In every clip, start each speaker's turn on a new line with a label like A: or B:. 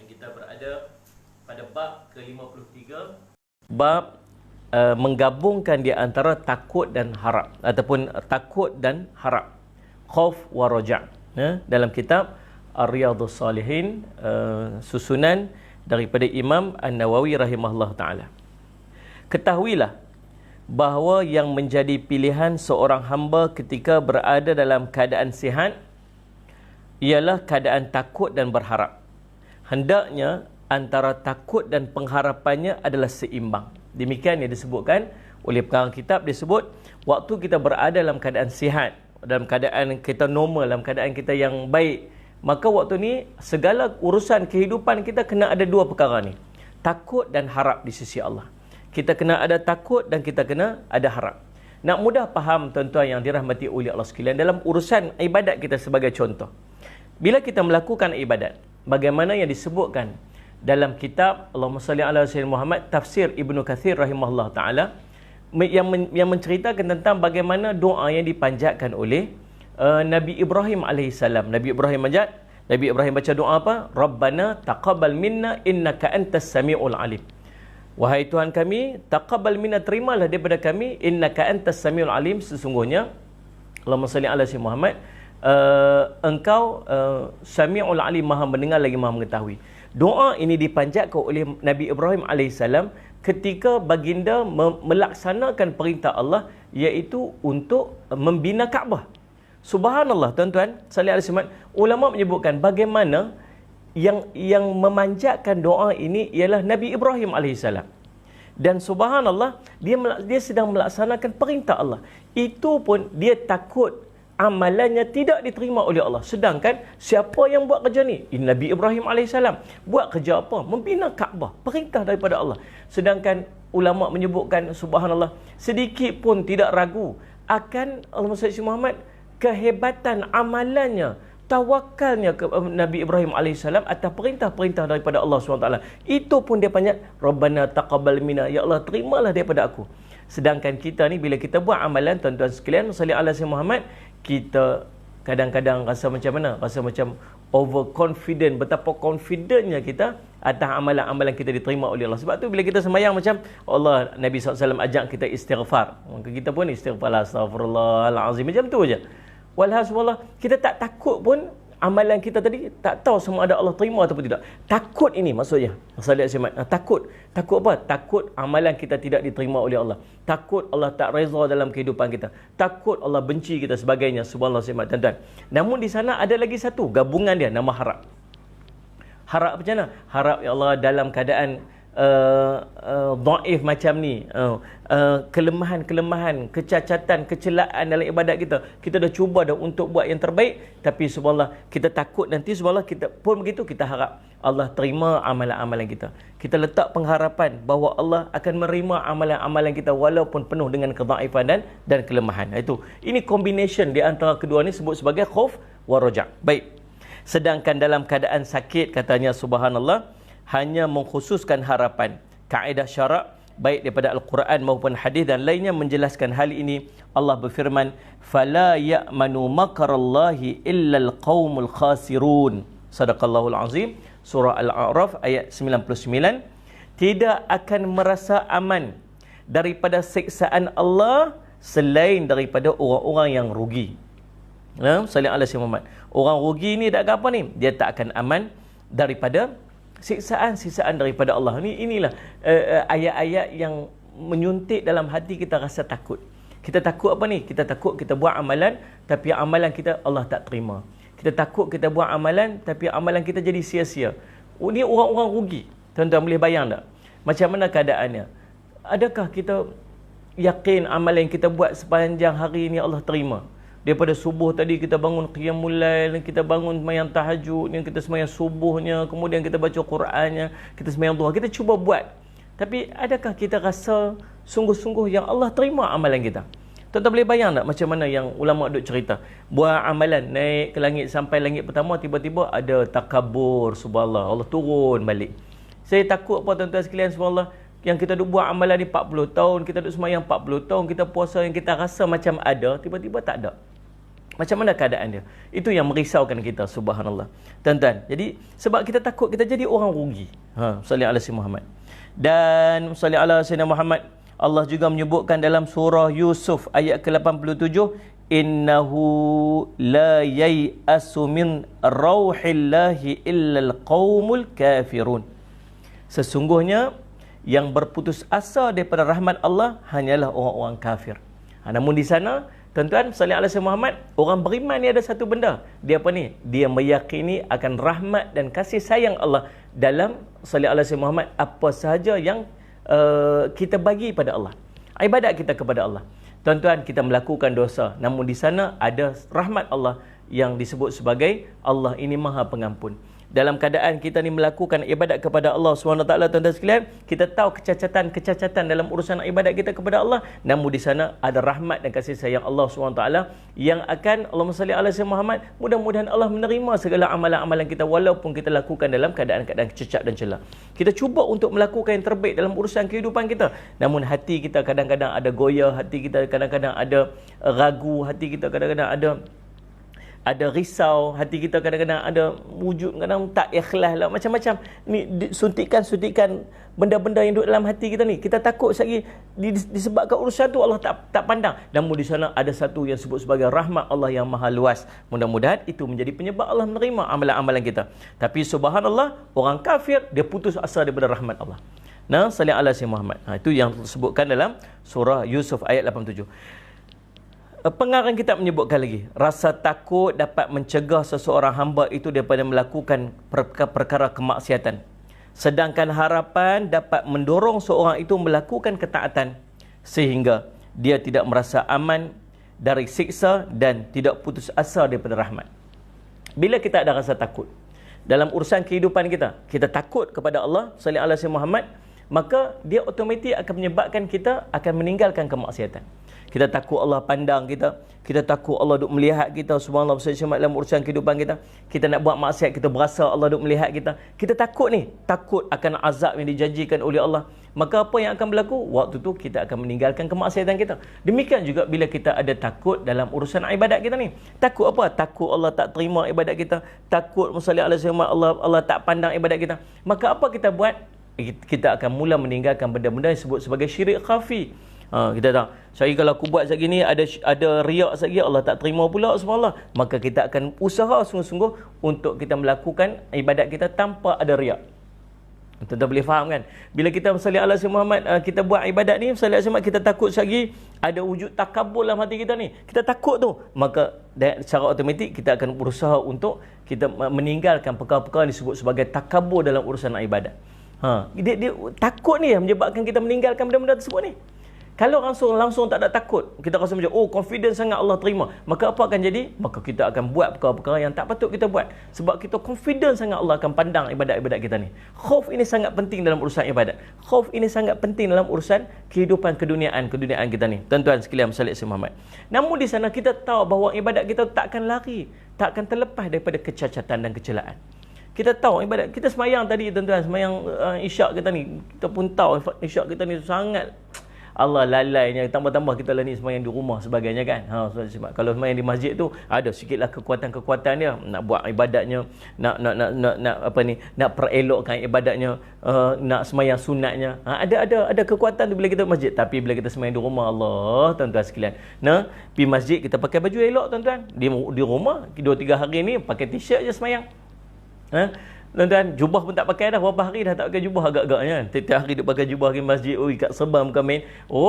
A: Kita berada pada bab ke-53, bab menggabungkan di antara takut dan harap, ataupun takut dan harap, khauf wa raja', dalam kitab Ar-Riyadhus Salihin, susunan daripada Imam An-Nawawi rahimahullah ta'ala. Ketahuilah bahawa yang menjadi pilihan seorang hamba ketika berada dalam keadaan sihat ialah keadaan takut dan berharap. Hendaknya antara takut dan pengharapannya adalah seimbang. Demikian yang disebutkan oleh pengarang kitab. Disebut waktu kita berada dalam keadaan sihat, dalam keadaan kita normal, dalam keadaan kita yang baik, maka waktu ni segala urusan kehidupan kita kena ada dua perkara ni, takut dan harap di sisi Allah. Kita kena ada takut dan kita kena ada harap. Nak mudah faham tuan-tuan yang dirahmati oleh Allah sekalian, dalam urusan ibadat kita sebagai contoh, bila kita melakukan ibadat, bagaimana yang disebutkan dalam kitab Allahumma salli ala sayyidina Muhammad, tafsir Ibnu Kathir rahimahullah ta'ala, yang menceritakan tentang bagaimana doa yang dipanjatkan oleh Nabi Ibrahim alaihissalam. Nabi Ibrahim baca doa apa? Rabbana taqabbal minna innaka antas samiul alim. Wahai Tuhan kami, taqabbal minna, terimalah daripada kami, innaka antas samiul alim, sesungguhnya Allahumma salli ala sayyidina Muhammad, engkau Sami'ul Alim, maha mendengar lagi maha mengetahui. Doa ini dipanjatkan oleh Nabi Ibrahim alaihissalam ketika baginda melaksanakan perintah Allah, iaitu untuk membina Kaabah. Subhanallah tuan-tuan, sallallahu alaihi wasallam, ulama menyebutkan bagaimana yang memanjatkan doa ini ialah Nabi Ibrahim alaihissalam. Dan subhanallah, dia sedang melaksanakan perintah Allah. Itu pun dia takut amalannya tidak diterima oleh Allah. Sedangkan siapa yang buat kerja ni? Nabi Ibrahim alaihissalam. Buat kerja apa? Membina Kaabah, perintah daripada Allah. Sedangkan ulama menyebutkan subhanallah, sedikit pun tidak ragu akan Allahumma salli Muhammad, kehebatan amalannya, tawakalnya ke Nabi Ibrahim alaihissalam atas perintah-perintah daripada Allah SWT. Itu pun dia panjat, Rabbana taqabbal minna, ya Allah terimalah daripada aku. Sedangkan kita ni bila kita buat amalan, tuan-tuan sekalian, salli ala sayyidina Muhammad, kita kadang-kadang rasa macam mana? Rasa macam overconfident, betapa confidentnya kita atas amalan-amalan kita diterima oleh Allah. Sebab tu bila kita sembahyang macam Allah, Nabi SAW ajak kita istighfar, maka kita pun istighfar, astaghfirullahalazim, macam tu aja. Walhasbullah, kita tak takut pun amalan kita tadi, tak tahu sama ada Allah terima ataupun tidak. Takut ini maksudnya. Takut apa? Takut amalan kita tidak diterima oleh Allah. Takut Allah tak reza dalam kehidupan kita. Takut Allah benci kita sebagainya. Subhanallah, tuan-tuan. Namun di sana ada lagi satu gabungan dia, nama harap. Harap macam mana? Harap ya Allah dalam keadaan dhaif macam ni, kelemahan, kecacatan, kecelaan dalam ibadat kita dah cuba dah untuk buat yang terbaik, tapi subhanallah kita takut nanti subhanallah kita pun begitu, kita harap Allah terima amalan-amalan kita. Kita letak pengharapan bahawa Allah akan menerima amalan-amalan kita walaupun penuh dengan kedhaifan dan kelemahan. Ini combination di antara kedua ni sebut sebagai khauf wa raja'. Baik. Sedangkan dalam keadaan sakit, katanya subhanallah, hanya mengkhususkan harapan. Kaedah syarak baik daripada Al-Quran maupun hadis dan lainnya menjelaskan hal ini. Allah berfirman, "Fala ya'manu makarallahi illa al-qaumul khasirun." Sadaqallahul azim. Surah Al-A'raf ayat 99. Tidak akan merasa aman daripada siksaan Allah selain daripada orang-orang yang rugi. Sallallahu alaihi wasallam. Orang rugi ni tak apa ni? Dia tak akan aman daripada siksaan daripada Allah. Inilah ayat-ayat yang menyuntik dalam hati kita rasa takut. Kita takut apa ni? Kita takut kita buat amalan tapi amalan kita Allah tak terima. Kita takut kita buat amalan tapi amalan kita jadi sia-sia. Ini orang-orang rugi. Tuan-tuan boleh bayang tak? Macam mana keadaannya? Adakah kita yakin amalan yang kita buat sepanjang hari ini Allah terima? Daripada subuh tadi kita bangun qiyamul lail, kita bangun sembahyang tahajud, kita sembahyang subuhnya, kemudian kita baca Qurannya, kita sembahyang duha, kita cuba buat. Tapi adakah kita rasa sungguh-sungguh yang Allah terima amalan kita? Tuan-tuan boleh bayang tak macam mana yang ulama duk cerita? Buat amalan, naik ke langit sampai langit pertama, tiba-tiba ada takabur, subhanallah, Allah turun balik. Saya takut apa tuan-tuan sekalian, subhanallah, yang kita duk buat amalan ni 40 tahun, kita duk sembahyang 40 tahun, kita puasa yang kita rasa macam ada, tiba-tiba tak ada. Macam mana keadaan dia? Itu yang merisaukan kita, subhanallah. Tuan-tuan, jadi sebab kita takut kita jadi orang rugi. Salli ala Sayyidina Muhammad. Dan salli ala Sayyidina Muhammad, Allah juga menyebutkan dalam surah Yusuf ayat ke-87, innahu la yai'asu min rauhillahi illal qaumul kafirun. Sesungguhnya yang berputus asa daripada rahmat Allah hanyalah orang-orang kafir. Namun di sana, tuan-tuan, sallallahu alaihi wasallam Muhammad, orang beriman ni ada satu benda. Dia apa ni? Dia meyakini akan rahmat dan kasih sayang Allah dalam sallallahu alaihi wasallam Muhammad apa sahaja yang kita bagi pada Allah. Ibadat kita kepada Allah. Tuan-tuan, kita melakukan dosa, namun di sana ada rahmat Allah yang disebut sebagai Allah ini Maha Pengampun. Dalam keadaan kita ni melakukan ibadat kepada Allah SWT, tuan-tuan sekalian, kita tahu kecacatan dalam urusan ibadat kita kepada Allah, namun di sana ada rahmat dan kasih sayang Allah SWT yang akan, Allahumma salli ala sayyidina Muhammad, mudah-mudahan Allah menerima segala amalan-amalan kita walaupun kita lakukan dalam keadaan-keadaan cacat dan celah. Kita cuba untuk melakukan yang terbaik dalam urusan kehidupan kita, namun hati kita kadang-kadang ada goyah, hati kita kadang-kadang ada ragu, hati kita kadang-kadang ada risau, hati kita kadang-kadang ada wujud, kadang tak ikhlas lah, macam-macam ni suntikan benda-benda yang duduk dalam hati kita ni. Kita takut sekali disebabkan urusan tu Allah tak pandang. Namun di sana ada satu yang sebut sebagai rahmat Allah yang maha luas. Mudah-mudahan itu menjadi penyebab Allah menerima amalan-amalan kita. Tapi subhanallah, orang kafir dia putus asa daripada rahmat Allah. Nah, sallallahu alaihi Muhammad. Itu yang disebutkan dalam surah Yusuf ayat 87. Pengarang kitab menyebutkan lagi, rasa takut dapat mencegah seseorang hamba itu daripada melakukan perkara kemaksiatan. Sedangkan harapan dapat mendorong seorang itu melakukan ketaatan sehingga dia tidak merasa aman dari siksa dan tidak putus asa daripada rahmat. Bila kita ada rasa takut dalam urusan kehidupan kita, kita takut kepada Allah sallallahu alaihi wasallam Muhammad, maka dia automatik akan menyebabkan kita akan meninggalkan kemaksiatan. Kita takut Allah pandang kita, kita takut Allah duk melihat kita, subhanallah, dalam urusan kehidupan kita. Kita nak buat maksiat, kita berasa Allah duk melihat kita. Kita takut ni, takut akan azab yang dijanjikan oleh Allah. Maka apa yang akan berlaku? Waktu tu kita akan meninggalkan kemaksiatan kita. Demikian juga bila kita ada takut dalam urusan ibadat kita ni. Takut apa? Takut Allah tak terima ibadat kita, takut Allah tak pandang ibadat kita. Maka apa kita buat? Kita akan mula meninggalkan benda-benda yang disebut sebagai syirik khafi. Kita tahu, saya kalau aku buat sekali ni ada riak sekali, Allah tak terima pula, subhanallah. Maka kita akan usaha sungguh-sungguh untuk kita melakukan ibadat kita tanpa ada riak. Tuan-tuan boleh faham kan? Bila kita salli ala sayyidina Muhammad, kita buat ibadat ni, salli ala sayyidina, kita takut sekali ada wujud takabur dalam hati kita ni. Kita takut tu, maka secara automatik kita akan berusaha untuk kita meninggalkan perkara-perkara yang disebut sebagai takabur dalam urusan ibadat. Dia takut ni yang menyebabkan kita meninggalkan benda-benda tersebut ni. Kalau langsung tak ada takut, kita rasa macam, confident sangat Allah terima, maka apa akan jadi? Maka kita akan buat perkara-perkara yang tak patut kita buat. Sebab kita confident sangat Allah akan pandang ibadat-ibadat kita ni. Khauf ini sangat penting dalam urusan ibadat. Khauf ini sangat penting dalam urusan kehidupan keduniaan kita ni. Tuan-tuan sekalian, sallallahu alaihi Muhammad. Namun di sana kita tahu bahawa ibadat kita tak akan lari, tak akan terlepas daripada kecacatan dan kecelaan. Kita tahu ibadat kita semayang tadi, tuan-tuan, semayang isyak kita ni, kita pun tahu isyak kita ni sangat Allah lalainya, tambah-tambah kita lah ni semayang di rumah sebagainya kan. Kalau semayang di masjid tu ada sikitlah kekuatan-kekuatan dia nak buat ibadatnya, nak perelokkan ibadatnya, nak semayang sunatnya. Ada kekuatan tu bila kita masjid. Tapi bila kita semayang di rumah, Allah, tuan-tuan sekalian, pergi masjid kita pakai baju elok, tuan-tuan. Di rumah 2-3 hari ni pakai t-shirt je semayang. Tuan-tuan, jubah pun tak pakai dah. Berapa hari dah tak pakai jubah agak-agaknya. Tiap hari dia pakai jubah pergi masjid. Kat serban bukan main.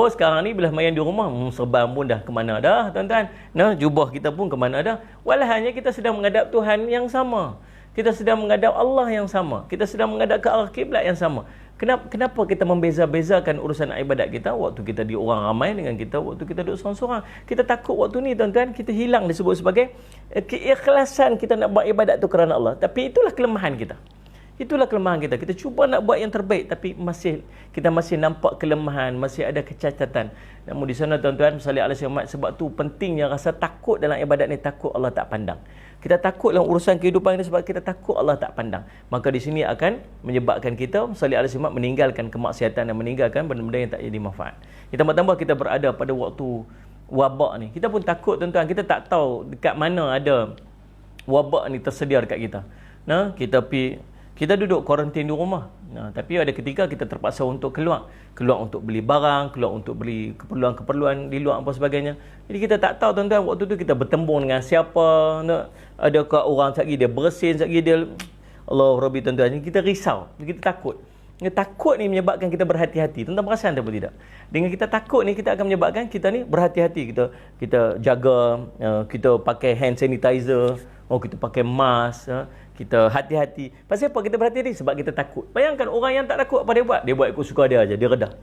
A: Sekarang ni bila main di rumah, serban pun dah ke mana dah, tuan-tuan. Jubah kita pun ke mana dah. Walahanya kita sedang menghadap Tuhan yang sama. Kita sedang menghadap Allah yang sama. Kita sedang menghadap ke arah kiblat yang sama. Kenapa kita membeza-bezakan urusan ibadat kita waktu kita di orang ramai dengan kita waktu kita duduk seorang-seorang? Kita takut waktu ni, tuan-tuan, kita hilang disebut sebagai keikhlasan kita nak buat ibadat tu kerana Allah. Tapi itulah kelemahan kita. Itulah kelemahan kita. Kita cuba nak buat yang terbaik tapi kita masih nampak kelemahan, masih ada kecacatan. Namun di sana, tuan-tuan, sallallahu alaihi wasallam, sebab tu pentingnya rasa takut dalam ibadat ni, takut Allah tak pandang. Kita takut dalam urusan kehidupan kita sebab kita takut Allah tak pandang. Maka di sini akan menyebabkan kita sallallahu alaihi wasallam meninggalkan kemaksiatan dan meninggalkan benda-benda yang tak jadi manfaat. Tambah-tambah kita berada pada waktu wabak ni. Kita pun takut tuan-tuan, kita tak tahu dekat mana ada wabak ni tersedia dekat kita. Nah, kita duduk kuarantin di rumah. Nah, tapi ada ketika kita terpaksa untuk keluar untuk beli barang, keluar untuk beli keperluan di luar apa sebagainya. Jadi kita tak tahu tuan-tuan, waktu tu kita bertembung dengan siapa, adakah orang sekali dia bersin, sekali dia Allah Rabbi tuan-tuan, kita risau, kita takut. Takut ni menyebabkan kita berhati-hati. Tuan-tuan perasan ataupun tidak? Dengan kita takut ni, kita akan menyebabkan kita ni berhati-hati. Kita jaga, kita pakai hand sanitizer, kita pakai mask, kita hati-hati. Pasal apa kita berhati-hati? Sebab kita takut. Bayangkan orang yang tak takut, apa dia buat? Dia buat ikut suka dia aja, dia redah.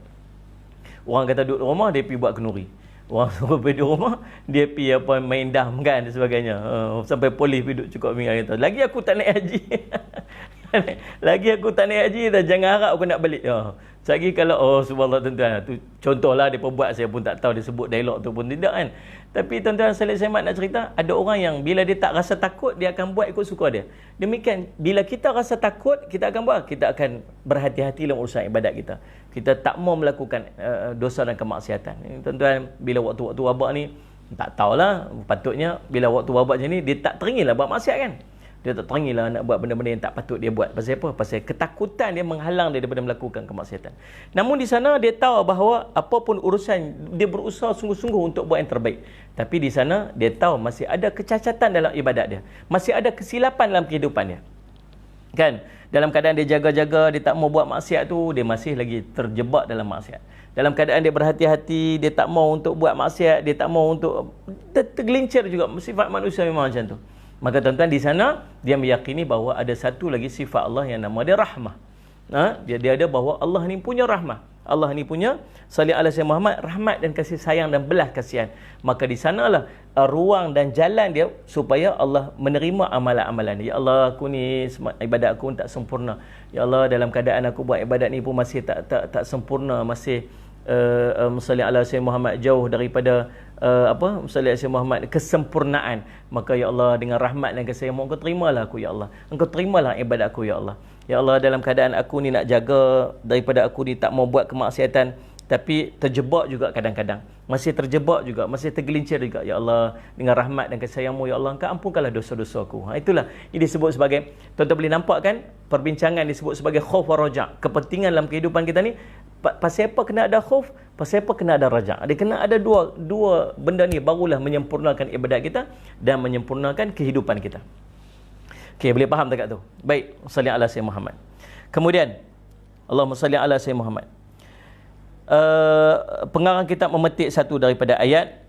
A: Orang kata duduk rumah, dia pergi buat kenduri. Orang suruh pergi duduk rumah, dia pergi main dam kan dan sebagainya. Sampai polis pergi duduk cukup minggu. Lagi aku tak naik haji. Lagi aku tak naik haji dah, jangan harap aku nak balik. Lagi kalau subhanallah tuan-tuan, tu contohlah dia buat, saya pun tak tahu dia sebut dialog tu pun tidak kan. Tapi tuan-tuan saya nak cerita, ada orang yang bila dia tak rasa takut, dia akan buat ikut suka dia. Demikian bila kita rasa takut, kita akan buat, kita akan berhati-hati dalam urusan ibadat kita. Kita tak mau melakukan dosa dan kemaksiatan. Tuan-tuan, bila waktu-waktu wabak ni, tak tahulah, patutnya bila waktu wabak macam ni, dia tak teringin lah buat maksiat kan. Dia tak teringin lah nak buat benda-benda yang tak patut dia buat. Pasal apa? Pasal ketakutan dia menghalang dia daripada melakukan kemaksiatan. Namun di sana dia tahu bahawa apapun urusan, dia berusaha sungguh-sungguh untuk buat yang terbaik. Tapi di sana dia tahu masih ada kecacatan dalam ibadat dia. Masih ada kesilapan dalam kehidupan dia. Kan? Dalam keadaan dia jaga-jaga, dia tak mau buat maksiat tu, dia masih lagi terjebak dalam maksiat. Dalam keadaan dia berhati-hati, dia tak mau untuk buat maksiat, dia tak mau untuk tergelincir juga. Sifat manusia memang macam tu. Maka tuan-tuan di sana dia meyakini bahawa ada satu lagi sifat Allah yang nama dia rahmah. Dia ada bahawa Allah ni punya rahmah. Allah ni punya salli ala sayyidina Muhammad, rahmat dan kasih sayang dan belas kasihan. Maka di sanalah ruang dan jalan dia supaya Allah menerima amalan-amalan dia. Ya Allah, aku ni ibadat aku tak sempurna. Ya Allah, dalam keadaan aku buat ibadat ni pun masih tak sempurna, masih salli ala sayyidina Muhammad jauh daripada salli ala sayyidina Muhammad kesempurnaan. Maka ya Allah, dengan rahmat dan kasih sayang Engkau terimalah aku ya Allah. Engkau terimalah ibadat aku ya Allah. Ya Allah, dalam keadaan aku ni nak jaga daripada aku ni tak mau buat kemaksiatan, tapi terjebak juga kadang-kadang. Masih terjebak juga, masih tergelincir juga. Ya Allah, dengan rahmat dan kasih sayang-Mu ya Allah, Engkau ampunkanlah dosa-dosa aku. Itulah ini disebut sebagai, tuan-tuan boleh nampak kan, perbincangan disebut sebagai khauf wa raja. Kepentingan dalam kehidupan kita ni, pasal apa kena ada khauf, pasal apa kena ada raja. Dia kena ada dua benda ni, barulah menyempurnakan ibadat kita dan menyempurnakan kehidupan kita. Okey, boleh faham tak tu? Baik, salli ala sayyidina Muhammad. Kemudian Allahumma salli ala sayyidina Muhammad. Pengarang kitab memetik satu daripada ayat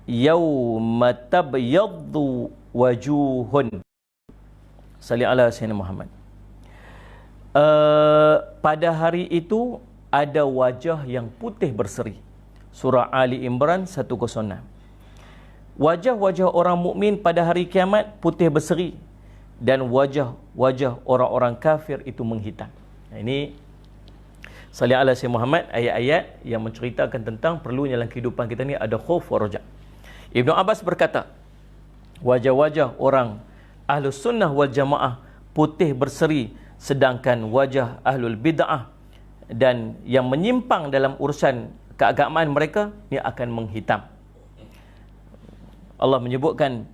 A: yauma tabyaddu wajuhun. Salli ala sayyidina Muhammad. Pada hari itu ada wajah yang putih berseri. Surah Ali Imran 106. Wajah-wajah orang mukmin pada hari kiamat putih berseri, dan wajah-wajah orang-orang kafir itu menghitam. Ini salli ala sayyidina Muhammad, ayat-ayat yang menceritakan tentang perlunya dalam kehidupan kita ni ada khauf wa raja. Ibnu Abbas berkata, wajah-wajah orang Ahlus Sunnah wal Jamaah putih berseri, sedangkan wajah Ahlul Bid'ah dan yang menyimpang dalam urusan keagamaan mereka ni akan menghitam. Allah menyebutkan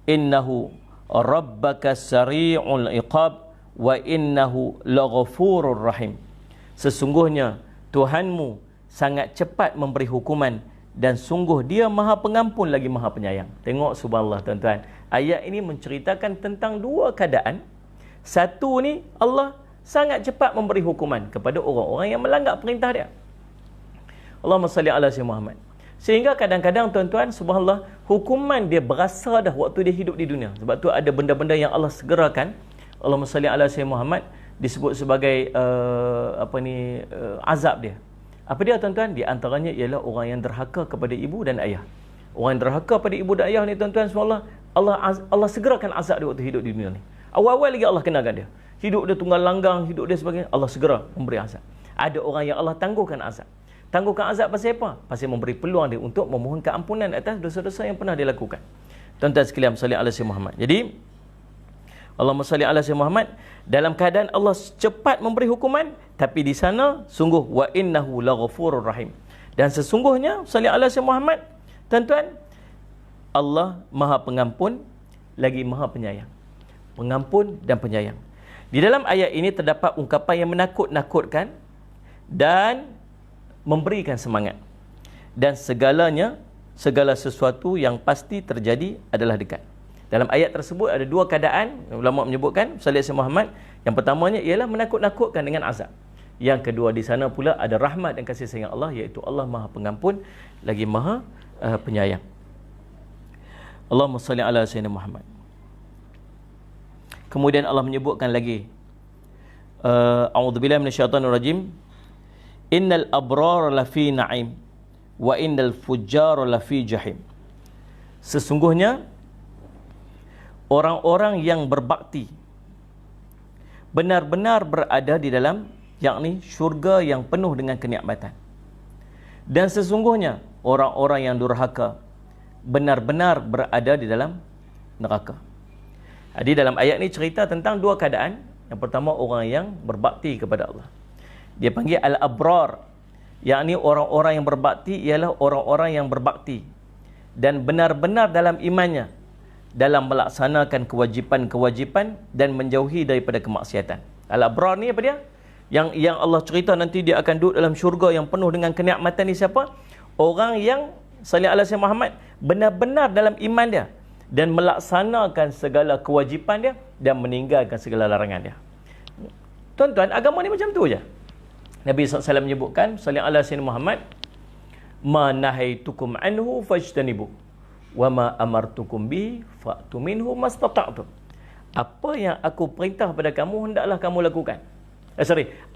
A: innahu rabbaka sari'ul iqab wa innahu laghafurur rahim. Sesungguhnya Tuhanmu sangat cepat memberi hukuman dan sungguh dia maha pengampun lagi maha penyayang. Tengok subhanallah tuan-tuan. Ayat ini menceritakan tentang dua keadaan. Satu ni Allah sangat cepat memberi hukuman kepada orang-orang yang melanggar perintah dia. Allahumma salli ala sayyidina Muhammad. Sehingga kadang-kadang tuan-tuan subhanallah, hukuman dia berasa dah waktu dia hidup di dunia. Sebab tu ada benda-benda yang Allah segerakan. Allahumma salli ala sayyidina Muhammad disebut sebagai azab dia. Apa dia tuan-tuan? Di antaranya ialah orang yang derhaka kepada ibu dan ayah. Orang yang derhaka pada ibu dan ayah ni tuan-tuan subhanallah, Allah segerakan azab dia waktu hidup di dunia ni. Awal-awal lagi Allah kenakan dia. Hidup dia tunggal langgang, hidup dia sebagainya, Allah segera memberi azab. Ada orang yang Allah tangguhkan azab. Tangguhkan azab pasal apa? Pasal memberi peluang dia untuk memohon keampunan atas dosa-dosa yang pernah dia lakukan. Tuan-tuan sekalian, salli ala sayyidina Muhammad. Jadi Allahumma salli ala sayyidina Muhammad, dalam keadaan Allah cepat memberi hukuman, tapi di sana sungguh wa innahu laghafurur rahim. Dan sesungguhnya salli ala sayyidina Muhammad, Tuan-tuan, Allah Maha Pengampun lagi Maha Penyayang. Pengampun dan penyayang. Di dalam ayat ini terdapat ungkapan yang menakut-nakutkan dan memberikan semangat. Dan segalanya, segala sesuatu yang pasti terjadi adalah dekat. Dalam ayat tersebut ada dua keadaan, ulama menyebutkan, Sallallahu Muhammad. Yang pertamanya ialah menakut-nakutkan dengan azab. Yang kedua, di sana pula ada rahmat dan kasih sayang Allah, iaitu Allah Maha Pengampun lagi Maha Penyayang. Allahumma salli ala sayyidina Muhammad. Kemudian Allah menyebutkan lagi, a'udzubillahi minasyaitonir rajim, innal abrara lafi na'im wa innal fujjara lafi jahim. Sesungguhnya orang-orang yang berbakti benar-benar berada di dalam, yakni syurga yang penuh dengan kenikmatan. Dan sesungguhnya orang-orang yang durhaka benar-benar berada di dalam neraka. Jadi dalam ayat ni cerita tentang dua keadaan. Yang pertama, orang yang berbakti kepada Allah. Dia panggil al-abrar, yakni orang-orang yang berbakti ialah orang-orang yang berbakti dan benar-benar dalam imannya, dalam melaksanakan kewajipan-kewajipan dan menjauhi daripada kemaksiatan. Al-abrar ni apa dia? Yang Allah cerita nanti dia akan duduk dalam syurga yang penuh dengan kenikmatan ni siapa? Orang yang sallallahu alaihi Muhammad benar-benar dalam iman dia dan melaksanakan segala kewajipan dia dan meninggalkan segala larangan dia. Tuan-tuan, agama ni macam tu je. Nabi SAW menyebutkan, sallallahu alaihi Muhammad, ma nahaitukum anhu fajtanibu wa ma amartukum bi fa'tu minhu mastata'tum. Apa yang aku perintah pada kamu hendaklah kamu lakukan.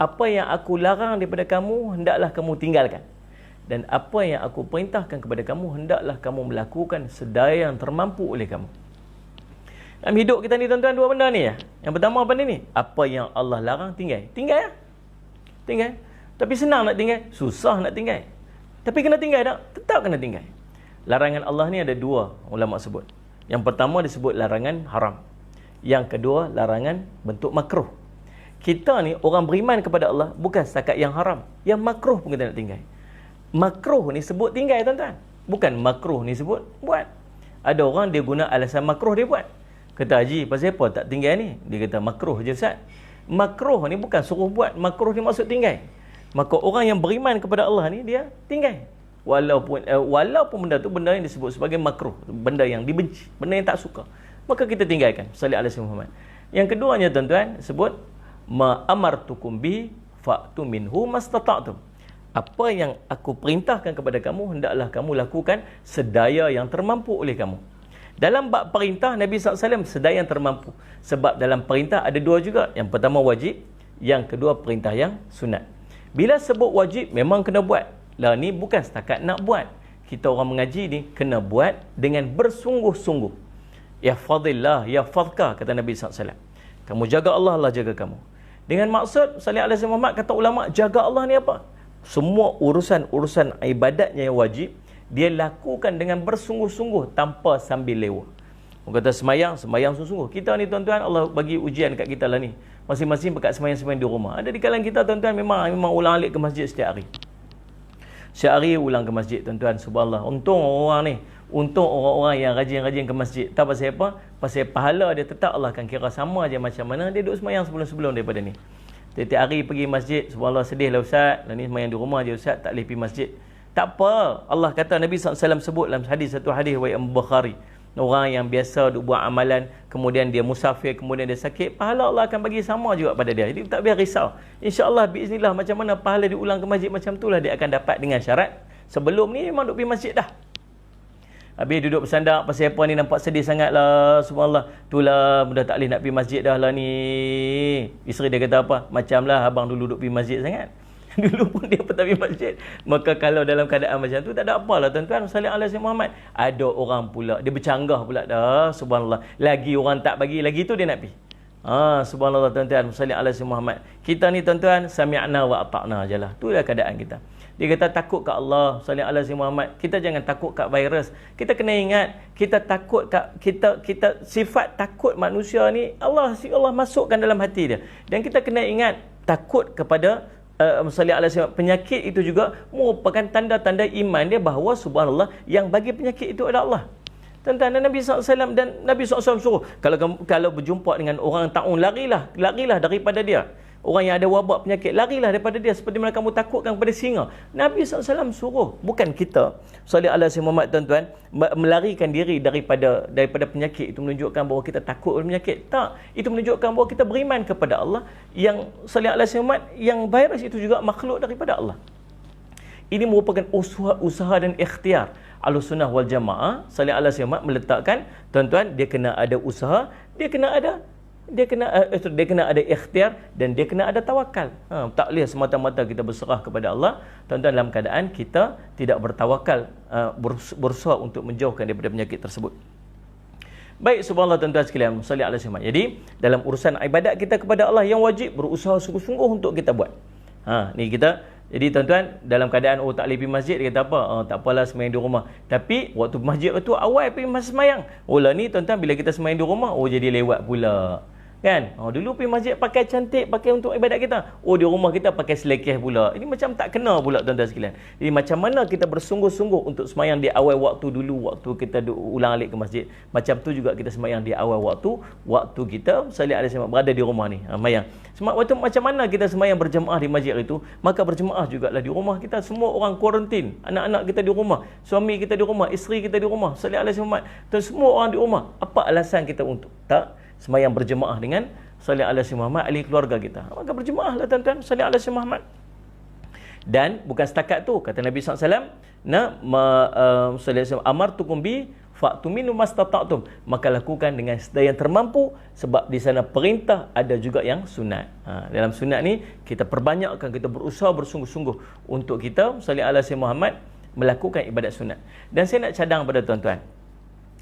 A: Apa yang aku larang daripada kamu hendaklah kamu tinggalkan. Dan apa yang aku perintahkan kepada kamu hendaklah kamu melakukan sedaya yang termampu oleh kamu. Dalam hidup kita ni tuan-tuan, dua benda ni ya. Yang pertama apa ni? Apa yang Allah larang tinggal. Tinggal ya. Tinggal. Tapi senang nak tinggal, susah nak tinggal. Tapi kena tinggal tak? Tetap kena tinggal. Larangan Allah ni ada dua, ulama sebut. Yang pertama disebut larangan haram. Yang kedua larangan bentuk makruh. Kita ni orang beriman kepada Allah bukan setakat yang haram, yang makruh pun kita nak tinggal. Makruh ni sebut tinggal tuan-tuan, bukan makruh ni sebut buat. Ada orang dia guna alasan makruh dia buat. Kata haji, pasal apa tak tinggal ni? Dia kata makruh je Ustaz. Makruh ni bukan suruh buat, makruh ni maksud tinggal. Maka orang yang beriman kepada Allah ni dia tinggal. Walaupun benda tu benda yang disebut sebagai makruh, benda yang dibenci, benda yang tak suka, maka kita tinggalkan. Sallallahu alaihi Muhammad. Yang keduanya tuan-tuan sebut ma amartukum bi fa'tu minhu mastata'tum. Apa yang aku perintahkan kepada kamu hendaklah kamu lakukan sedaya yang termampu oleh kamu. Dalam bab perintah Nabi SAW sedaya yang termampu. Sebab dalam perintah ada dua juga. Yang pertama wajib, yang kedua perintah yang sunat. Bila sebut wajib memang kena buat. Lah ni bukan setakat nak buat. Kita orang mengaji ni kena buat dengan bersungguh-sungguh. Yahfazillah yahfazka, kata Nabi SAW. Kamu jaga Allah, Allah jaga kamu. Dengan maksud sallallahu alaihi Muhammad, kata ulama, jaga Allah ni apa? Semua urusan-urusan ibadatnya yang wajib dia lakukan dengan bersungguh-sungguh tanpa sambil lewa. Orang kata semayang sungguh-sungguh. Kita ni tuan-tuan, Allah bagi ujian kat kita lah ni. Masing-masing pekat semayang-semayang di rumah. Ada di kalangan kita tuan-tuan memang ulang alik ke masjid setiap hari. Setiap hari ulang ke masjid tuan-tuan, subhanallah. Untung orang-orang yang rajin-rajin ke masjid. Tak pasal apa? Pasal pahala dia tetap Allah akan kira sama je macam mana dia duduk semayang sebelum-sebelum daripada ni. Tiap-tiap hari pergi masjid, subhanallah, sedih lah Ustaz. Lah ni semayang di rumah je Ustaz, tak boleh pergi masjid. Tak apa. Allah kata, Nabi SAW sebut dalam satu hadis riwayat Bukhari. Orang yang biasa duk buat amalan, kemudian dia musafir, kemudian dia sakit, pahala Allah akan bagi sama juga pada dia. Jadi tak biar risau. InsyaAllah, biiznillah, macam mana pahala diulang ke masjid macam tu lah dia akan dapat dengan syarat. Sebelum ni memang duk pergi masjid dah. Habis duduk bersandar, pasal apa ni nampak sedih sangat lah, subhanallah. Itulah, dah tak boleh nak pergi masjid dah lah ni. Isteri dia kata apa? Macamlah abang dulu duduk pergi masjid sangat. Dulu pun dia pun tak pergi masjid. Maka kalau dalam keadaan macam tu, tak ada apalah tuan-tuan. Sallallahu alaihi Muhammad. Ada orang pula, dia bercanggah pula dah, subhanallah. Lagi orang tak bagi, lagi tu dia nak pergi. Subhanallah tuan-tuan. Sallallahu alaihi Muhammad. Kita ni tuan-tuan, sami'na wa ata'na je lah. Itulah keadaan kita. Dia kata takut kat Allah, sallallahu alaihi Muhammad. Kita jangan takut kat virus. Kita kena ingat, kita takut kat kita sifat takut manusia ni Allah masukkan dalam hati dia. Dan kita kena ingat takut kepada penyakit itu juga merupakan tanda-tanda iman dia bahawa subhanallah yang bagi penyakit itu adalah Allah. Tentang Nabi SAW, dan Nabi SAW suruh kalau berjumpa dengan orang taun, larilah daripada dia. Orang yang ada wabak penyakit, larilah daripada dia seperti mana kamu takutkan kepada singa. Nabi SAW suruh, bukan kita sallallahu alaihi wasallam, tuan-tuan, melarikan diri daripada penyakit itu menunjukkan bahawa kita takut penyakit. Tak, itu menunjukkan bahawa kita beriman kepada Allah yang sallallahu alaihi wasallam, yang virus itu juga makhluk daripada Allah. Ini merupakan usaha dan ikhtiar Ahlussunnah wal Jamaah sallallahu alaihi wasallam meletakkan, tuan-tuan, dia kena ada usaha, dia kena ada ikhtiar, dan dia kena ada tawakal. Tak boleh semata-mata kita berserah kepada Allah, tuan-tuan, dalam keadaan kita tidak bertawakal, berusaha untuk menjauhkan daripada penyakit tersebut. Baik, subhanallah, tuan-tuan sekalian, sallallahu alaihi wasallam. Jadi dalam urusan ibadat kita kepada Allah yang wajib, berusaha sungguh-sungguh untuk kita buat. Ni kita. Jadi tuan-tuan, dalam keadaan tak boleh pergi masjid, dia kata apa? Tak apalah, semayang di rumah. Tapi waktu masjid itu awal pergi masa semayang. Lah ni tuan-tuan, bila kita semayang di rumah, jadi lewat pula. Kan? Dulu pergi masjid pakai cantik, pakai untuk ibadat kita. Di rumah kita pakai selekeh pula. Ini macam tak kena pula, tuan-tuan sekalian. Jadi macam mana kita bersungguh-sungguh untuk semayang di awal waktu dulu, waktu kita ulang alik ke masjid. Macam tu juga kita semayang di awal waktu kita sallallahu alaihi wasallam berada di rumah ni. Semayang. Waktu macam mana kita semayang berjemaah di masjid itu, maka berjemaah jugalah di rumah kita. Semua orang kuarantin. Anak-anak kita di rumah, suami kita di rumah, isteri kita di rumah, sallallahu alaihi wasallam. Dan semua orang di rumah. Apa alasan kita untuk tak semayang berjemaah dengan sallallahu alaihi wasallam ahli keluarga kita? Maka berjemaahlah, tuan-tuan, sallallahu alaihi wasallam. Dan bukan setakat tu, kata Nabi SAW, sallallahu alaihi wasallam, amartukum bi fa'tu minhu mastata'tum, maka lakukan dengan sedaya yang termampu, sebab di sana perintah, ada juga yang sunat. Dalam sunat ni kita perbanyakkan, kita berusaha bersungguh-sungguh untuk kita sallallahu alaihi wasallam melakukan ibadat sunat. Dan saya nak cadang pada tuan-tuan,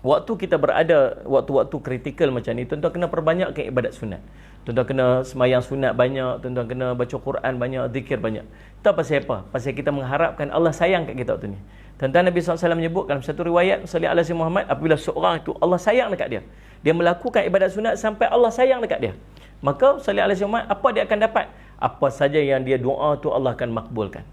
A: waktu kita berada waktu-waktu kritikal macam ni, tuan-tuan kena perbanyakkan ibadat sunat. Tuan-tuan kena semayang sunat banyak, tuan-tuan kena baca Quran banyak, zikir banyak. Tak pasal apa? Pasal kita mengharapkan Allah sayang kat kita waktu ni. Tuan-tuan, Nabi SAW menyebut dalam satu riwayat sallallahu alaihi wasallam, apabila seorang itu Allah sayang dekat dia, dia melakukan ibadat sunat sampai Allah sayang dekat dia, maka sallallahu alaihi wasallam, apa dia akan dapat? Apa saja yang dia doa tu Allah akan makbulkan.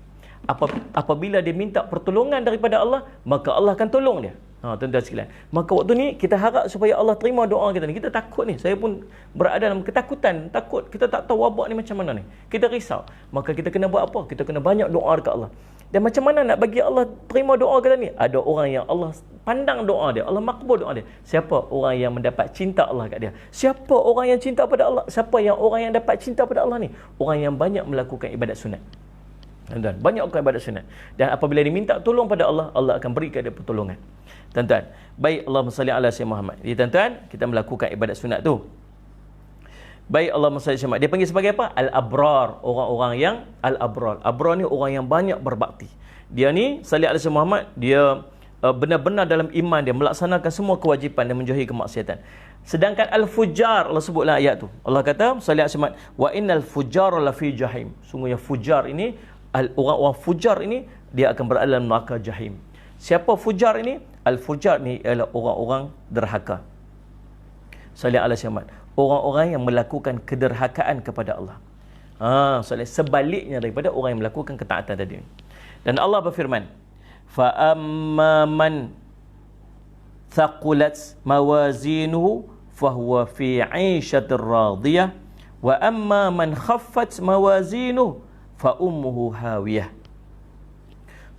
A: Apabila dia minta pertolongan daripada Allah, maka Allah akan tolong dia. Tuan-tuan sekalian, maka waktu ni kita harap supaya Allah terima doa kita ni. Kita takut ni, saya pun berada dalam ketakutan, takut, kita tak tahu wabak ni macam mana ni, kita risau. Maka kita kena buat apa? Kita kena banyak doa dekat Allah. Dan macam mana nak bagi Allah terima doa kita ni? Ada orang yang Allah pandang doa dia, Allah makbul doa dia. Siapa orang yang mendapat cinta Allah kat dia? Siapa orang yang cinta pada Allah? Siapa yang orang yang dapat cinta pada Allah ni? Orang yang banyak melakukan ibadat sunat. Tuan-tuan, banyak melakukan ibadat sunat. Dan apabila diminta tolong pada Allah, Allah akan berikan dia pertolongan. Tuan-tuan, baik, Allahumma salli ala sayyidina Muhammad. Jadi tuan-tuan, kita melakukan ibadat sunat tu. Baik, Allahumma salli ala sayyidina. Dia panggil sebagai apa? Al-abrar, orang-orang yang al-abrar. Abrar ni orang yang banyak berbakti. Dia ni salli ala sayyidina Muhammad, dia benar-benar dalam iman dia melaksanakan semua kewajipan dan menjauhi kemaksiatan. Sedangkan al-fujar, Allah sebutlah ayat tu. Allah kata salli ala sayyidina Muhammad, wa innal fujara lafi jahim. Sungguhnya fujar ini, orang-orang fujar ini, dia akan berada dalam neraka jahim. Siapa fujar ini? Al-fujar ni ialah orang-orang derhaka. Sallallahu alaihi wasallam, orang-orang yang melakukan kederhakaan kepada Allah. Sebaliknya daripada orang yang melakukan ketaatan tadi. Dan Allah berfirman, fa amman thaqulat mawazinuhu fahuwa fi 'aishatir radiyah wa amma man khaffat mawazinuhu fa ummuhu hawiyah.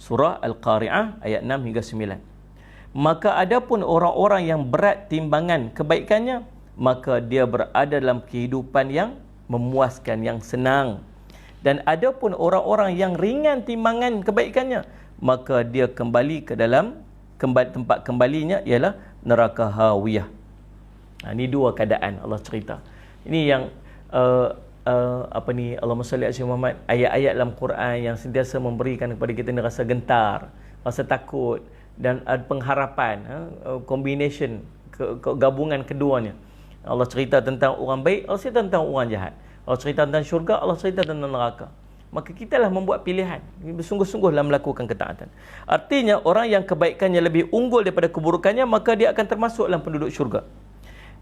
A: Surah Al-Qari'ah ayat 6 hingga 9. Maka adapun orang-orang yang berat timbangan kebaikannya, maka dia berada dalam kehidupan yang memuaskan, yang senang. Dan adapun orang-orang yang ringan timbangan kebaikannya, maka dia kembali ke dalam tempat kembalinya ialah neraka hawiyah. Ini dua keadaan Allah cerita. Ini yang Allahumma salli ala Muhammad, ayat-ayat dalam Quran yang sentiasa memberikan kepada kita ni rasa gentar, rasa takut dan pengharapan, combination, gabungan keduanya. Allah cerita tentang orang baik, Allah cerita tentang orang jahat. Allah cerita tentang syurga, Allah cerita tentang neraka. Maka kitalah membuat pilihan, bersungguh-sungguh dalam melakukan ketaatan. Artinya orang yang kebaikannya lebih unggul daripada keburukannya, maka dia akan termasuk dalam penduduk syurga.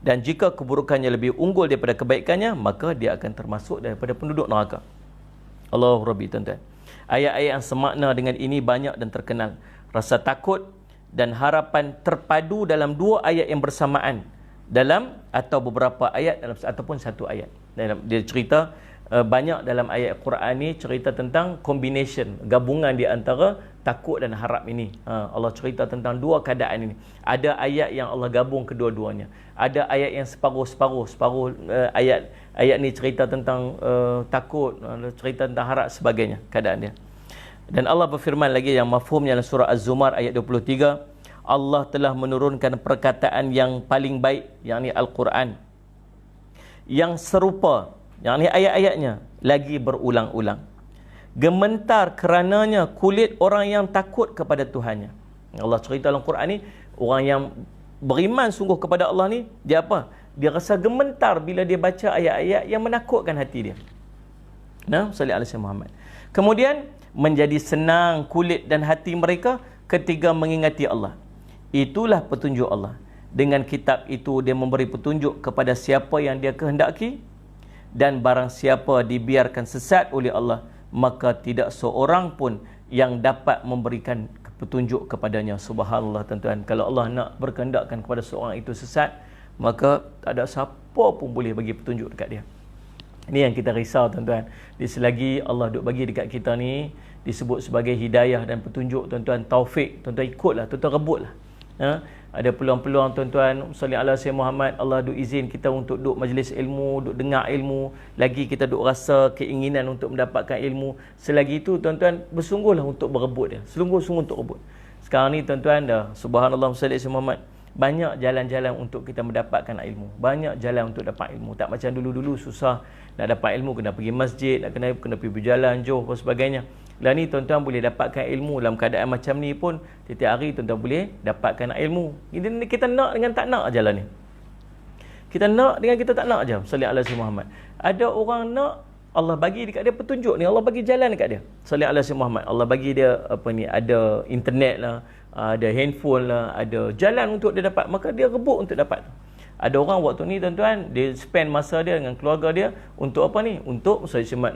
A: Dan jika keburukannya lebih unggul daripada kebaikannya, maka dia akan termasuk daripada penduduk neraka. Allahu Rabbi, tuan-tuan. Ayat-ayat yang semakna dengan ini banyak dan terkenal. Rasa takut dan harapan terpadu dalam dua ayat yang bersamaan, dalam atau beberapa ayat dalam ataupun satu ayat. Dalam dia cerita banyak dalam ayat Quran ni cerita tentang combination, gabungan di antara takut dan harap ini. Allah cerita tentang dua keadaan ini. Ada ayat yang Allah gabung kedua-duanya. Ada ayat yang separuh ayat ni cerita tentang takut, cerita tentang harap sebagainya keadaan dia. Dan Allah berfirman lagi yang mafhumnya dalam surah Az-Zumar ayat 23, Allah telah menurunkan perkataan yang paling baik, yakni Al-Quran, yang serupa, yakni ayat-ayatnya lagi berulang-ulang. Gementar kerananya kulit orang yang takut kepada Tuhannya. Allah cerita dalam Quran ni, orang yang beriman sungguh kepada Allah ni, dia apa? Dia rasa gementar bila dia baca ayat-ayat yang menakutkan hati dia. Nah, sallallahu alaihi Muhammad. Kemudian menjadi senang kulit dan hati mereka ketika mengingati Allah. Itulah petunjuk Allah. Dengan kitab itu dia memberi petunjuk kepada siapa yang dia kehendaki, dan barang siapa dibiarkan sesat oleh Allah, maka tidak seorang pun yang dapat memberikan petunjuk kepadanya. Subhanallah, tuan-tuan. Kalau Allah nak berkehendakkan kepada seorang itu sesat, maka tak ada siapa pun boleh bagi petunjuk dekat dia. Ini yang kita risau, tuan-tuan. Selagi Allah duk bagi dekat kita ni disebut sebagai hidayah dan petunjuk, tuan-tuan, taufik, tuan-tuan ikutlah, tuan-tuan rebutlah. Ada peluang-peluang, tuan-tuan, sallallahu alaihi wasallam Muhammad, Allah duk izin kita untuk duk majlis ilmu, duk dengar ilmu, lagi kita duk rasa keinginan untuk mendapatkan ilmu. Selagi itu, tuan-tuan, bersungguhlah untuk berebut dia. Sungguh-sungguh untuk rebut. Sekarang ni, tuan-tuan, dah subhanallah sallallahu alaihi wasallam Muhammad, banyak jalan-jalan untuk kita mendapatkan ilmu. Banyak jalan untuk dapat ilmu. Tak macam dulu-dulu susah nak dapat ilmu, kena pergi masjid, kena pergi berjalan jauh dan sebagainya. Lah ni, tuan-tuan, boleh dapatkan ilmu dalam keadaan macam ni pun, tiap hari tuan-tuan boleh dapatkan ilmu. Kita nak dengan tak nak aja lah ni. Kita nak dengan kita tak nak aja. Sallallahu alaihi Muhammad. Ada orang nak, Allah bagi dekat dia petunjuk ni, Allah bagi jalan dekat dia. Sallallahu alaihi Muhammad. Allah bagi dia ada internet lah, ada handphone lah, ada jalan untuk dia dapat, maka dia rebut untuk dapat. Ada orang waktu ni, tuan-tuan, dia spend masa dia dengan keluarga dia untuk apa ni? Untuk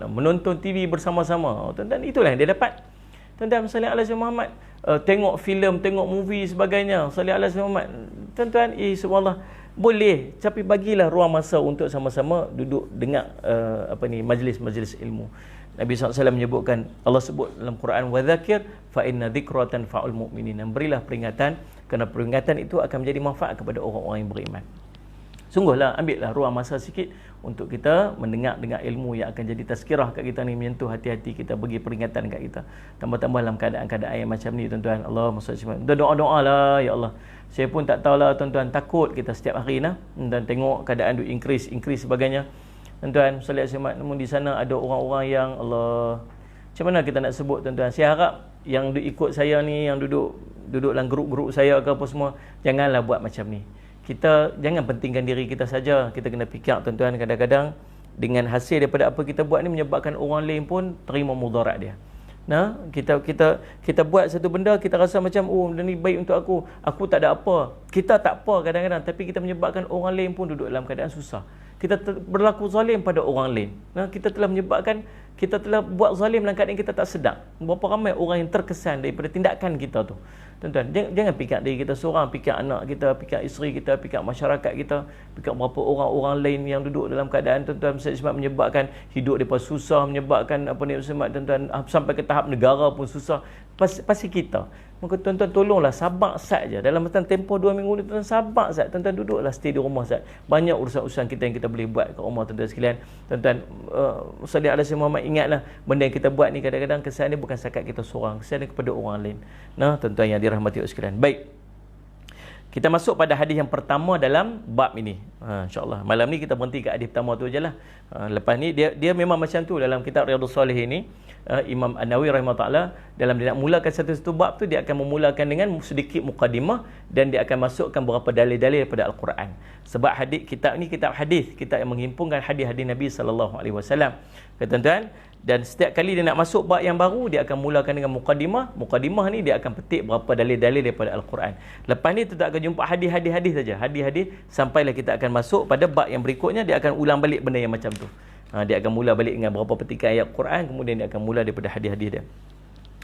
A: menonton TV bersama-sama. Tuan-tuan, itulah yang dia dapat. Tuan-tuan, sallallahu alaihi Muhammad, tengok filem, tengok movie sebagainya. Sallallahu alaihi Muhammad. Tuan-tuan, subhanallah, boleh, tapi bagilah ruang masa untuk sama-sama duduk dengar majlis-majlis ilmu. Nabi SAW menyebutkan, Allah sebut dalam Quran, وَذَكِرْ فَإِنَّ ذِكْرَةً فَعُلْ مُؤْمِنِينَ. Berilah peringatan, kerana peringatan itu akan menjadi manfaat kepada orang-orang yang beriman. Sungguhlah, ambillah ruang masa sikit untuk kita mendengar ilmu yang akan jadi tazkirah kat kita ni, menyentuh hati-hati kita, bagi peringatan kat kita. Tambah-tambah dalam keadaan-keadaan yang macam ni, tuan-tuan. Allahumma salli. Doa-doa lah, ya Allah. Saya pun tak tahulah, tuan-tuan, takut kita setiap hari nah, dan tengok keadaan tu increase sebagainya. Tuan-tuan, sallallahu alaihi wasallam, namun di sana ada orang-orang yang Allah, macam mana kita nak sebut, tuan-tuan? Saya harap yang ikut saya ni, yang duduk dalam grup-grup saya ke apa semua, janganlah buat macam ni. Kita jangan pentingkan diri kita saja. Kita kena fikir, tuan-tuan, kadang-kadang dengan hasil daripada apa kita buat ni menyebabkan orang lain pun terima mudarat dia. Nah, kita buat satu benda, kita rasa macam, oh, benda ni baik untuk aku tak ada apa. Kita tak apa kadang-kadang, tapi kita menyebabkan orang lain pun duduk dalam keadaan susah. Kita berlaku zalim pada orang lain. Nah, kita telah buat zalim dalam keadaan kita tak sedar. Berapa ramai orang yang terkesan daripada tindakan kita tu. Tuan-tuan, jangan fikir diri kita seorang, fikir anak kita, fikir isteri kita, fikir masyarakat kita, fikir berapa orang-orang lain yang duduk dalam keadaan, tuan-tuan, sebab menyebabkan hidup mereka susah, menyebabkan tuan-tuan, sampai ke tahap negara pun susah. Pasti kita. Maka tuan-tuan, tolonglah sabar saja. Dalam tempoh 2 minggu ni, tuan-tuan, sabar saja. Tuan-tuan, duduklah stay di rumah saja. Banyak urusan-urusan kita yang kita boleh buat kat rumah, tuan-tuan sekalian. Tuan-tuan, sallallahu alaihi Muhammad, ingatlah benda yang kita buat ni kadang-kadang kesan dia bukan setakat kita seorang, kesan dia kepada orang lain. Nah, tuan-tuan yang dirahmati Allah sekalian. Baik. Kita masuk pada hadis yang pertama dalam bab ini. InsyaAllah. Malam ni kita berhenti kat hadis pertama tu je lah. Lepas ni, dia memang macam tu dalam kitab Riyadhus Shalihin ni. Imam An-Nawawi rahimahullah, dalam dia nak mulakan satu-satu bab tu, dia akan memulakan dengan sedikit mukadimah, dan dia akan masukkan beberapa dalil-dalil daripada Al-Quran. Sebab kitab ni kitab hadis, kitab yang menghimpunkan hadis-hadis Nabi SAW. Tuan-tuan, dan setiap kali dia nak masuk bab yang baru, dia akan mulakan dengan mukadimah. Mukadimah ni dia akan petik berapa dalil-dalil daripada Al-Quran. Lepas ni kita akan jumpa hadis-hadis saja. Hadis-hadis sampailah kita akan masuk pada bab yang berikutnya, dia akan ulang balik benda yang macam tu. Dia akan mula balik dengan berapa petikan ayat Quran, kemudian dia akan mula daripada hadis-hadis dia.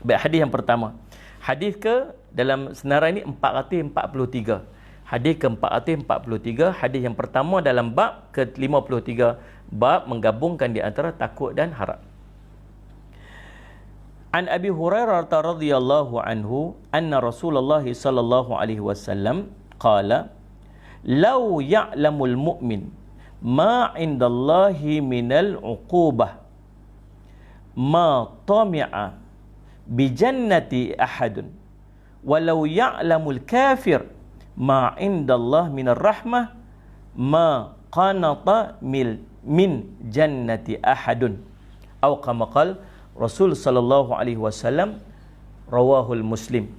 A: Baik, hadis yang pertama. Hadis ke dalam senarai ini 443. Hadis ke 443, hadis yang pertama dalam bab ke 53, bab menggabungkan di antara takut dan harap. An Abi Hurairah radhiyallahu anhu anna Rasulullah sallallahu alaihi wasallam qala law ya'lamul mu'min ma 'indallahi minal 'uqubah ma tami'a bi jannati ahadun walau ya'lamul kafir ma 'indallah minar rahmah ma qanata min jannati ahadun atau kama qala Rasul sallallahu alaihi wasallam, rawahul Muslim.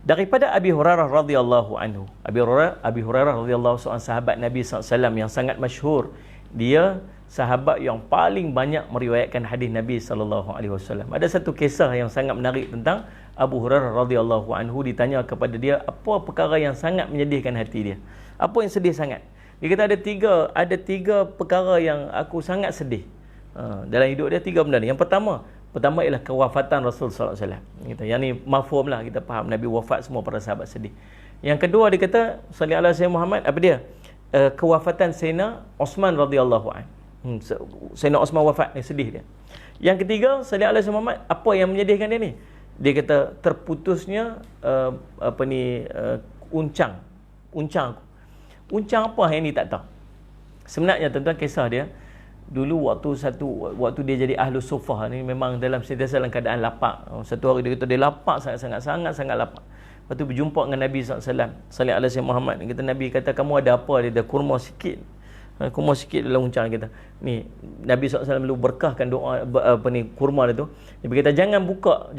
A: Daripada Abi Hurairah radhiyallahu anhu. Abi Hurairah radhiyallahu seorang sahabat Nabi SAW yang sangat masyhur. Dia sahabat yang paling banyak meriwayatkan hadis Nabi sallallahu alaihi wasallam. Ada satu kisah yang sangat menarik tentang Abu Hurairah radhiyallahu anhu. Ditanya kepada dia apa perkara yang sangat menyedihkan hati dia. Apa yang sedih sangat? Dia kata ada tiga perkara yang aku sangat sedih. Dalam hidup dia tiga benda ni. Yang pertama ialah kewafatan Rasul sallallahu alaihi wasallam. Yang ni mafhum lah, kita faham Nabi wafat, semua para sahabat sedih. Yang kedua dia kata sallallahu alaihi wasallam Muhammad, apa dia? Kewafatan Sayyidina Osman radhiyallahu an. Sayyidina Osman wafat, ni sedih dia. Yang ketiga sallallahu alaihi wasallam Muhammad, apa yang menyedihkan dia ni? Dia kata terputusnya uncang. Uncang apa yang ni tak tahu. Sebenarnya tuan-tuan kisah dia dulu waktu dia jadi ahlu sufah ni memang sentiasa dalam keadaan lapar. Satu hari dia kata dia lapar sangat lapar. Lepas tu berjumpa dengan Nabi SAW sallallahu alaihi Muhammad. Kata Nabi kata kamu ada apa? Dia ada kurma sikit. Kurma sikit dalam uncang kita. Ni Nabi SAW lalu berkahkan doa kurma dia tu. Nabi kata jangan buka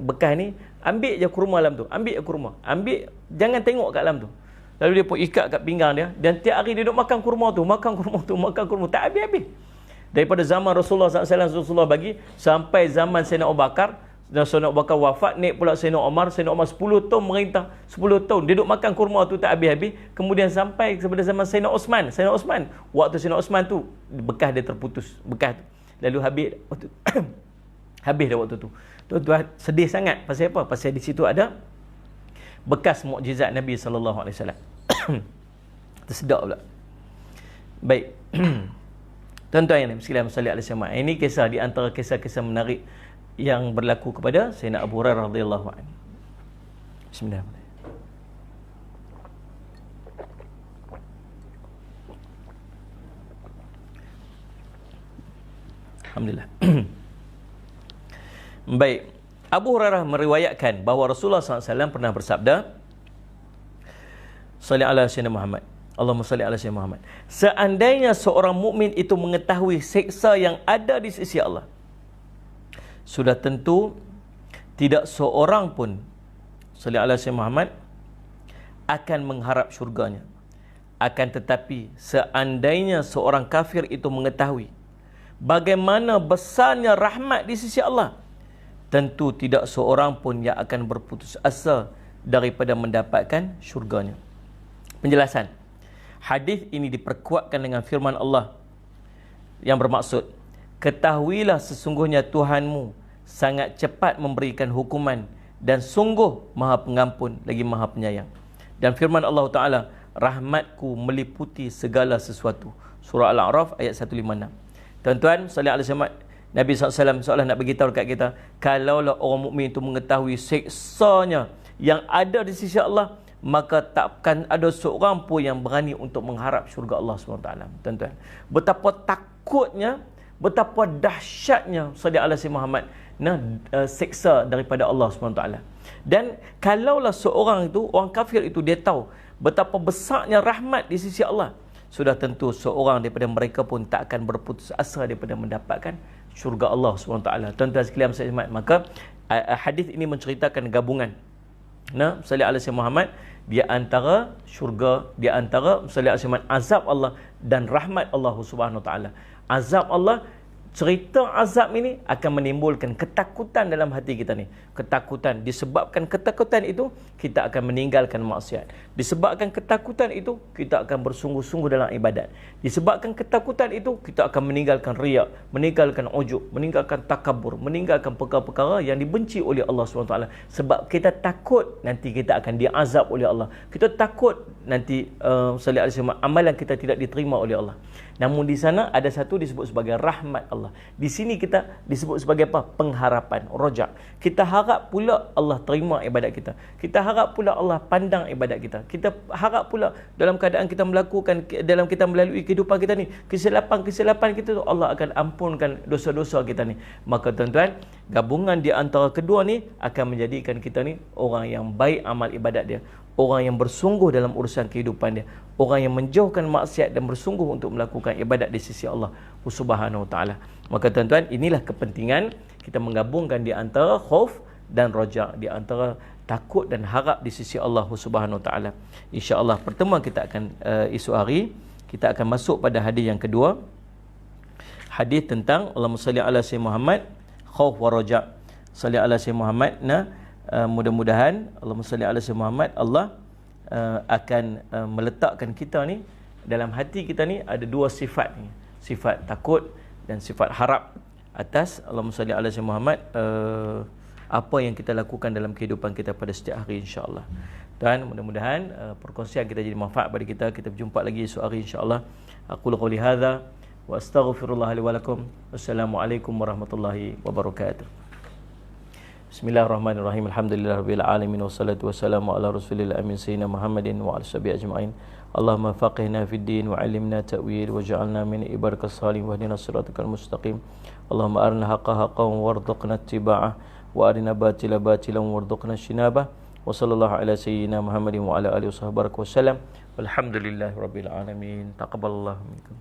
A: bekas ni, ambil je kurma dalam tu. Ambil, jangan tengok kat dalam tu. Lalu dia pun ikat kat pinggang dia. Dan tiap hari dia duduk makan kurma tu. Tak habis-habis. Daripada zaman Rasulullah SAW, Rasulullah bagi, sampai zaman Sayyidina Abu Bakar. Dan Sayyidina Abu Bakar wafat, naik pula Sayyidina Umar. Sayyidina Umar 10 tahun merintah. 10 tahun. Dia duduk makan kurma tu tak habis-habis. Kemudian sampai kepada zaman Sayyidina Osman. Waktu Sayyidina Osman tu, bekas dia terputus. Bekas tu. Lalu habis dah waktu tu. Tuan-tuan sedih sangat. Pasal apa? Pasal di situ ada bekas mukjizat Nabi sallallahu alaihi wasallam. Tersedak pula. Baik. Tuan-tuan yang sekalian sallallahu alaihi wasallam. Ini kisah di antara kisah-kisah menarik yang berlaku kepada Sayyidina Abu Hurairah radhiyallahu anhu. Bismillahirrahmanirrahim. Alhamdulillah. Baik. Abu Hurairah meriwayatkan bahawa Rasulullah SAW pernah bersabda, Salli ala Sayyidina Muhammad. Allahumma salli ala Sayyidina Muhammad. Seandainya seorang mukmin itu mengetahui siksa yang ada di sisi Allah, sudah tentu tidak seorang pun, Salli ala Sayyidina Muhammad, akan mengharap syurganya. Akan tetapi seandainya seorang kafir itu mengetahui bagaimana besarnya rahmat di sisi Allah, tentu tidak seorang pun yang akan berputus asa daripada mendapatkan syurganya. Penjelasan. Hadis ini diperkuatkan dengan firman Allah yang bermaksud, ketahuilah sesungguhnya Tuhanmu sangat cepat memberikan hukuman dan sungguh Maha Pengampun lagi Maha Penyayang. Dan firman Allah Ta'ala, rahmatku meliputi segala sesuatu. Surah Al-A'raf ayat 156. Tuan-tuan, sallallahu alaihi wasallam, Nabi SAW seolah nak beritahu dekat kita, kalaulah orang mukmin itu mengetahui siksanya yang ada di sisi Allah, maka takkan ada seorang pun yang berani untuk mengharap syurga Allah SWT. Tuan-tuan, betapa takutnya, betapa dahsyatnya sallallahu alaihi Muhammad siksa daripada Allah SWT. Dan kalaulah seorang itu, orang kafir itu, dia tahu betapa besarnya rahmat di sisi Allah, sudah tentu seorang daripada mereka pun tak akan berputus asa daripada mendapatkan syurga Allah SWT. Tuan-tuan sekalian saya, maka hadis ini menceritakan gabungan sallallahu alaihi Muhammad di antara syurga, di antara sallallahu alaihi azab Allah dan rahmat Allah Subhanahu Wa Taala. Azab Allah cerita azab ini akan menimbulkan ketakutan dalam hati kita ni. Ketakutan, disebabkan ketakutan itu kita akan meninggalkan maksiat. Disebabkan ketakutan itu kita akan bersungguh-sungguh dalam ibadat. Disebabkan ketakutan itu kita akan meninggalkan riak, meninggalkan ujub, meninggalkan takabur, meninggalkan perkara-perkara yang dibenci oleh Allah SWT. Sebab kita takut nanti kita akan diazab oleh Allah. Kita takut nanti amalan kita tidak diterima oleh Allah. Namun di sana ada satu disebut sebagai rahmat Allah. Di sini kita disebut sebagai apa? Pengharapan, rojak. Kita harap pula Allah terima ibadat kita. Kita harap pula Allah pandang ibadat kita. Kita harap pula dalam keadaan kita melakukan, dalam kita melalui kehidupan kita ni, kesilapan kita tu Allah akan ampunkan dosa-dosa kita ni. Maka tuan-tuan, gabungan di antara kedua ni akan menjadikan kita ni orang yang baik amal ibadat dia, orang yang bersungguh dalam urusan kehidupan dia, orang yang menjauhkan maksiat dan bersungguh untuk melakukan ibadat di sisi Allah Subhanahu Wa Taala. Maka tuan-tuan, inilah kepentingan kita menggabungkan di antara khauf dan raja, di antara takut dan harap di sisi Allah Subhanahu Wa Taala. Insya-Allah pertemuan kita akan esok hari kita akan masuk pada hadis yang kedua. Hadis tentang Allahumma salli ala sayyidina Muhammad, khauf wa raja. Salli ala sayyidina Muhammad, mudah-mudahan Allahumma salli ala sayyidina Muhammad, Allah akan meletakkan kita ni dalam hati kita ni ada dua sifat ni, sifat takut dan sifat harap atas Allahumma salli ala sayyidina Muhammad, apa yang kita lakukan dalam kehidupan kita pada setiap hari, insya-Allah. Dan mudah-mudahan perkongsian kita jadi manfaat bagi kita. Kita berjumpa lagi esok hari, insya-Allah. Aqulu qouli hadza wa astaghfirullah li wa lakum. Wassalamualaikum warahmatullahi wabarakatuh. Bismillahirrahmanirrahim. Alhamdulillahirabbil alamin wassalatu wassalamu ala rasulil amin sayyidina Muhammadin wa ala sahbihi ajma'in. Allahumma faqihna fid din wa 'allimna ta'wil waj'alna min ibadikas salihin wahdina siratal mustaqim. Allahumma arina haqqan haqqan warzuqna ittiba'ah wa arina batila batilan warzuqna ijtinabah. Wa sallallahu ala sayyidina Muhammadin wa ala alihi wasallam. Walhamdulillahirabbil alamin. Taqabbalallahu minkum.